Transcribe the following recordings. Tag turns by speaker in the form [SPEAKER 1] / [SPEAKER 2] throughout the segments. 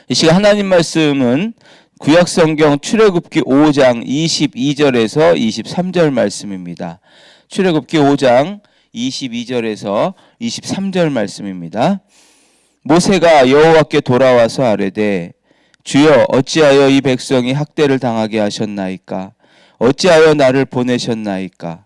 [SPEAKER 1] 이 시간 하나님 말씀은 구약성경 출애굽기 5장 22절에서 23절 말씀입니다. 출애굽기 5장 22절에서 23절 말씀입니다. 모세가 여호와께 돌아와서 아뢰되 주여 어찌하여 이 백성이 학대를 당하게 하셨나이까? 어찌하여 나를 보내셨나이까?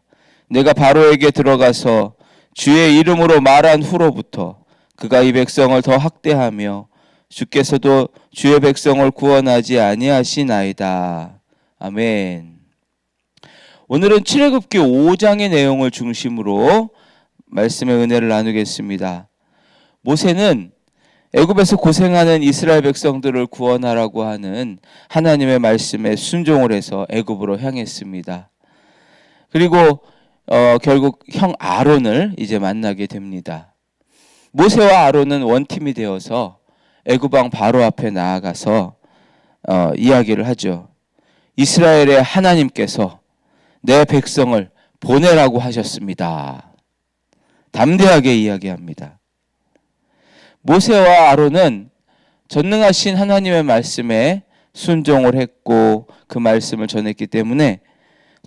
[SPEAKER 1] 내가 바로에게 들어가서 주의 이름으로 말한 후로부터 그가 이 백성을 더 학대하며 주께서도 주의 백성을 구원하지 아니하시나이다. 아멘. 오늘은 출애굽기 5장의 내용을 중심으로 말씀의 은혜를 나누겠습니다. 모세는 애굽에서 고생하는 이스라엘 백성들을 구원하라고 하는 하나님의 말씀에 순종을 해서 애굽으로 향했습니다. 그리고 결국 형 아론을 이제 만나게 됩니다. 모세와 아론은 원팀이 되어서 애굽 왕 바로 앞에 나아가서 이야기를 하죠. 이스라엘의 하나님께서 내 백성을 보내라고 하셨습니다. 담대하게 이야기합니다. 모세와 아론은 전능하신 하나님의 말씀에 순종을 했고 그 말씀을 전했기 때문에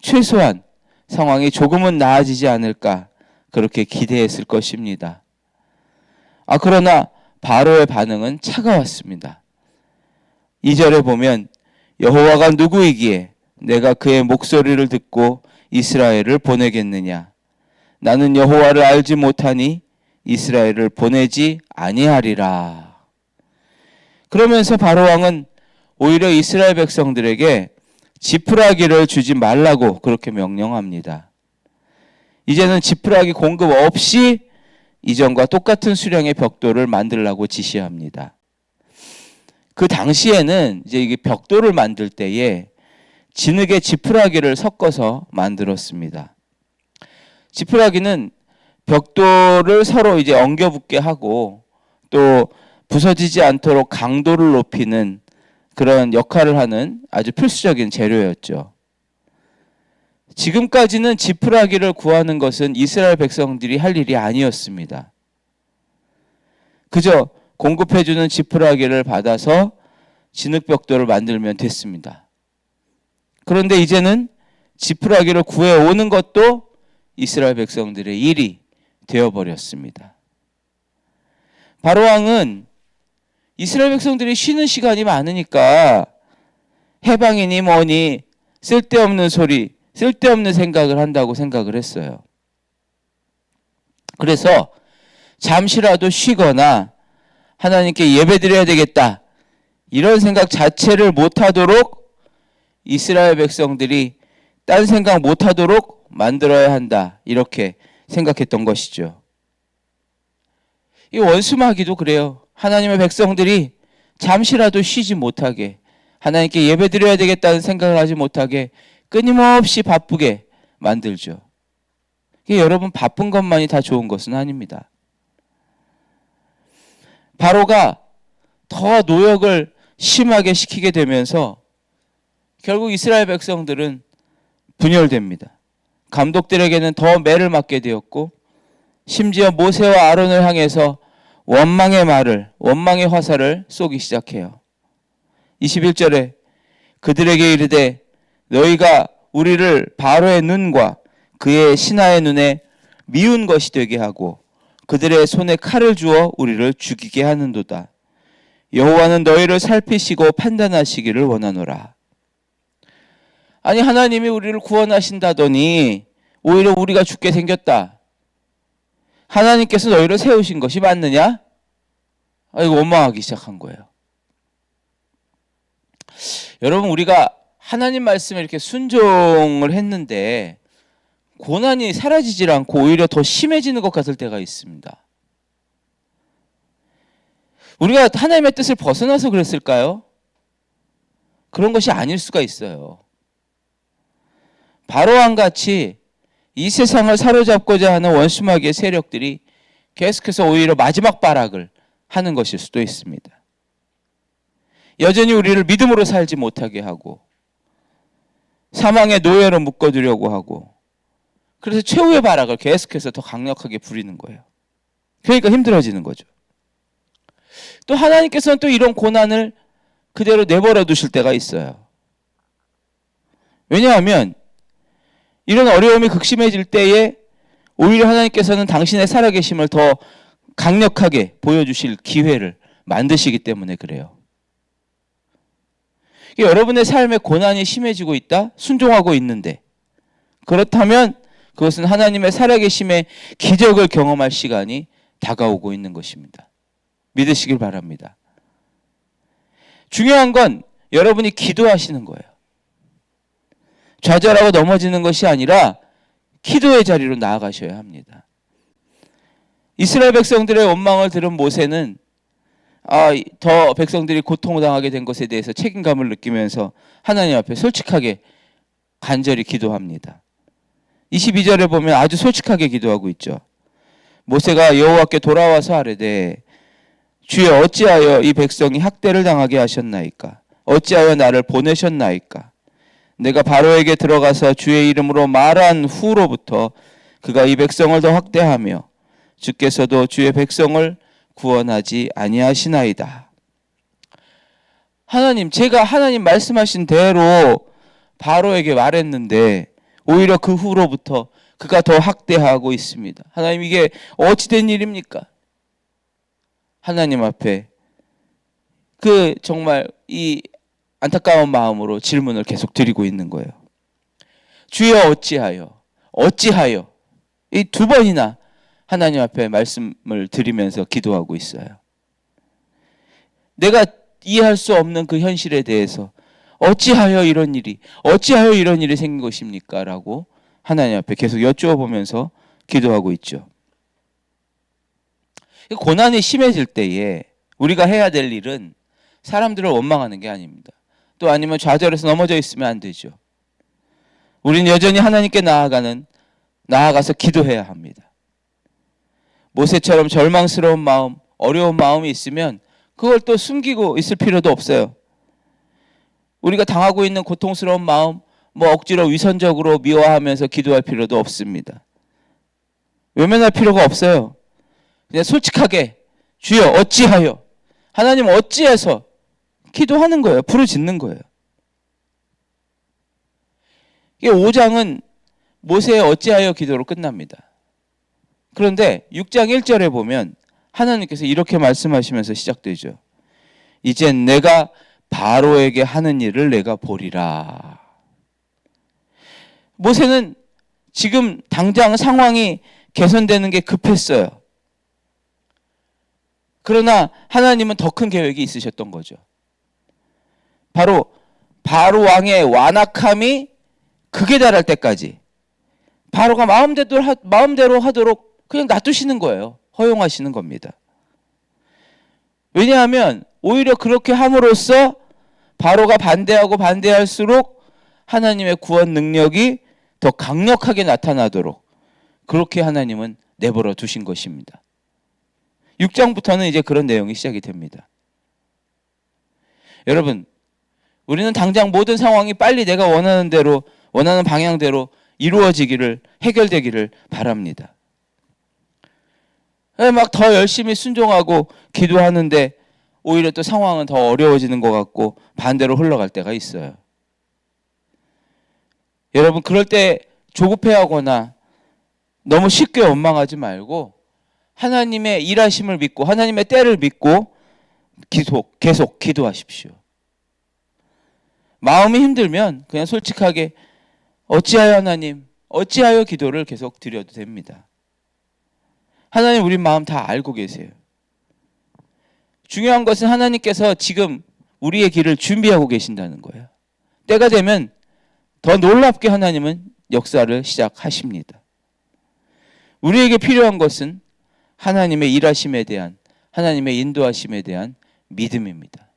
[SPEAKER 1] 최소한 상황이 조금은 나아지지 않을까 그렇게 기대했을 것입니다. 그러나 바로의 반응은 차가웠습니다. 2절에 보면 여호와가 누구이기에 내가 그의 목소리를 듣고 이스라엘을 보내겠느냐? 나는 여호와를 알지 못하니 이스라엘을 보내지 아니하리라. 그러면서 바로 왕은 오히려 이스라엘 백성들에게 지푸라기를 주지 말라고 그렇게 명령합니다. 이제는 지푸라기 공급 없이 이전과 똑같은 수량의 벽돌을 만들라고 지시합니다. 그 당시에는 이제 이게 벽돌을 만들 때에 진흙에 지푸라기를 섞어서 만들었습니다. 지푸라기는 벽돌을 서로 이제 엉겨붙게 하고 또 부서지지 않도록 강도를 높이는 그런 역할을 하는 아주 필수적인 재료였죠. 지금까지는 지푸라기를 구하는 것은 이스라엘 백성들이 할 일이 아니었습니다. 그저 공급해주는 지푸라기를 받아서 진흙벽돌을 만들면 됐습니다. 그런데 이제는 지푸라기를 구해오는 것도 이스라엘 백성들의 일이 되어버렸습니다. 바로 왕은 이스라엘 백성들이 쉬는 시간이 많으니까 해방이니 뭐니 쓸데없는 소리, 쓸데없는 생각을 한다고 생각을 했어요. 그래서 잠시라도 쉬거나 하나님께 예배드려야 되겠다 이런 생각 자체를 못하도록 이스라엘 백성들이 딴 생각 못하도록 만들어야 한다 이렇게 생각했던 것이죠. 이 원수마귀도 그래요. 하나님의 백성들이 잠시라도 쉬지 못하게 하나님께 예배드려야 되겠다는 생각을 하지 못하게 끊임없이 바쁘게 만들죠. 여러분 바쁜 것만이 다 좋은 것은 아닙니다. 바로가 더 노역을 심하게 시키게 되면서 결국 이스라엘 백성들은 분열됩니다. 감독들에게는 더 매를 맞게 되었고 심지어 모세와 아론을 향해서 원망의 화살을 쏘기 시작해요. 21절에 그들에게 이르되 너희가 우리를 바로의 눈과 그의 신하의 눈에 미운 것이 되게 하고 그들의 손에 칼을 주어 우리를 죽이게 하는도다. 여호와는 너희를 살피시고 판단하시기를 원하노라. 아니 하나님이 우리를 구원하신다더니 오히려 우리가 죽게 생겼다. 하나님께서 너희를 세우신 것이 맞느냐? 이거 원망하기 시작한 거예요. 여러분 우리가 하나님 말씀에 이렇게 순종을 했는데 고난이 사라지질 않고 오히려 더 심해지는 것 같을 때가 있습니다. 우리가 하나님의 뜻을 벗어나서 그랬을까요? 그런 것이 아닐 수가 있어요. 바로왕 같이 이 세상을 사로잡고자 하는 원수마귀의 세력들이 계속해서 오히려 마지막 발악을 하는 것일 수도 있습니다. 여전히 우리를 믿음으로 살지 못하게 하고 사망의 노예로 묶어두려고 하고 그래서 최후의 발악을 계속해서 더 강력하게 부리는 거예요. 그러니까 힘들어지는 거죠. 또 하나님께서는 또 이런 고난을 그대로 내버려 두실 때가 있어요. 왜냐하면 이런 어려움이 극심해질 때에 오히려 하나님께서는 당신의 살아계심을 더 강력하게 보여주실 기회를 만드시기 때문에 그래요. 여러분의 삶에 고난이 심해지고 있다? 순종하고 있는데 그렇다면 그것은 하나님의 살아계심의 기적을 경험할 시간이 다가오고 있는 것입니다. 믿으시길 바랍니다. 중요한 건 여러분이 기도하시는 거예요. 좌절하고 넘어지는 것이 아니라 기도의 자리로 나아가셔야 합니다. 이스라엘 백성들의 원망을 들은 모세는 더 백성들이 고통당하게 된 것에 대해서 책임감을 느끼면서 하나님 앞에 솔직하게 간절히 기도합니다. 22절에 보면 아주 솔직하게 기도하고 있죠. 모세가 여호와께 돌아와서 아뢰되 주여 어찌하여 이 백성이 학대를 당하게 하셨나이까? 어찌하여 나를 보내셨나이까? 내가 바로에게 들어가서 주의 이름으로 말한 후로부터 그가 이 백성을 더 학대하며 주께서도 주의 백성을 구원하지 아니하시나이다. 하나님, 제가 하나님 말씀하신 대로 바로에게 말했는데 오히려 그 후로부터 그가 더 학대하고 있습니다. 하나님, 이게 어찌된 일입니까? 하나님 앞에 정말 이 안타까운 마음으로 질문을 계속 드리고 있는 거예요. 주여 어찌하여 이 두 번이나 하나님 앞에 말씀을 드리면서 기도하고 있어요. 내가 이해할 수 없는 그 현실에 대해서 어찌하여 이런 일이 생긴 것입니까? 라고 하나님 앞에 계속 여쭈어보면서 기도하고 있죠. 고난이 심해질 때에 우리가 해야 될 일은 사람들을 원망하는 게 아닙니다. 또 아니면 좌절해서 넘어져 있으면 안 되죠. 우리는 여전히 하나님께 나아가서 기도해야 합니다. 모세처럼 절망스러운 마음, 어려운 마음이 있으면 그걸 또 숨기고 있을 필요도 없어요. 우리가 당하고 있는 고통스러운 마음, 억지로 위선적으로 미워하면서 기도할 필요도 없습니다. 외면할 필요가 없어요. 그냥 솔직하게 주여 어찌하여, 하나님 어찌해서 기도하는 거예요. 부르짖는 거예요. 이게 5장은 모세의 어찌하여 기도로 끝납니다. 그런데 6장 1절에 보면 하나님께서 이렇게 말씀하시면서 시작되죠. 이젠 내가 바로에게 하는 일을 내가 보리라. 모세는 지금 당장 상황이 개선되는 게 급했어요. 그러나 하나님은 더 큰 계획이 있으셨던 거죠. 바로 바로 왕의 완악함이 극에 달할 때까지 바로가 마음대로 하도록 그냥 놔두시는 거예요. 허용하시는 겁니다. 왜냐하면 오히려 그렇게 함으로써 바로가 반대할수록 하나님의 구원 능력이 더 강력하게 나타나도록 그렇게 하나님은 내버려 두신 것입니다. 6장부터는 이제 그런 내용이 시작이 됩니다. 여러분, 우리는 당장 모든 상황이 빨리 내가 원하는 방향대로 이루어지기를, 해결되기를 바랍니다. 막 더 열심히 순종하고 기도하는데 오히려 또 상황은 더 어려워지는 것 같고 반대로 흘러갈 때가 있어요. 여러분, 그럴 때 조급해하거나 너무 쉽게 원망하지 말고 하나님의 일하심을 믿고 하나님의 때를 믿고 계속 기도하십시오. 마음이 힘들면 그냥 솔직하게 어찌하여 하나님, 어찌하여 기도를 계속 드려도 됩니다. 하나님 우리 마음 다 알고 계세요. 중요한 것은 하나님께서 지금 우리의 길을 준비하고 계신다는 거예요. 때가 되면 더 놀랍게 하나님은 역사를 시작하십니다. 우리에게 필요한 것은 하나님의 일하심에 대한, 하나님의 인도하심에 대한 믿음입니다.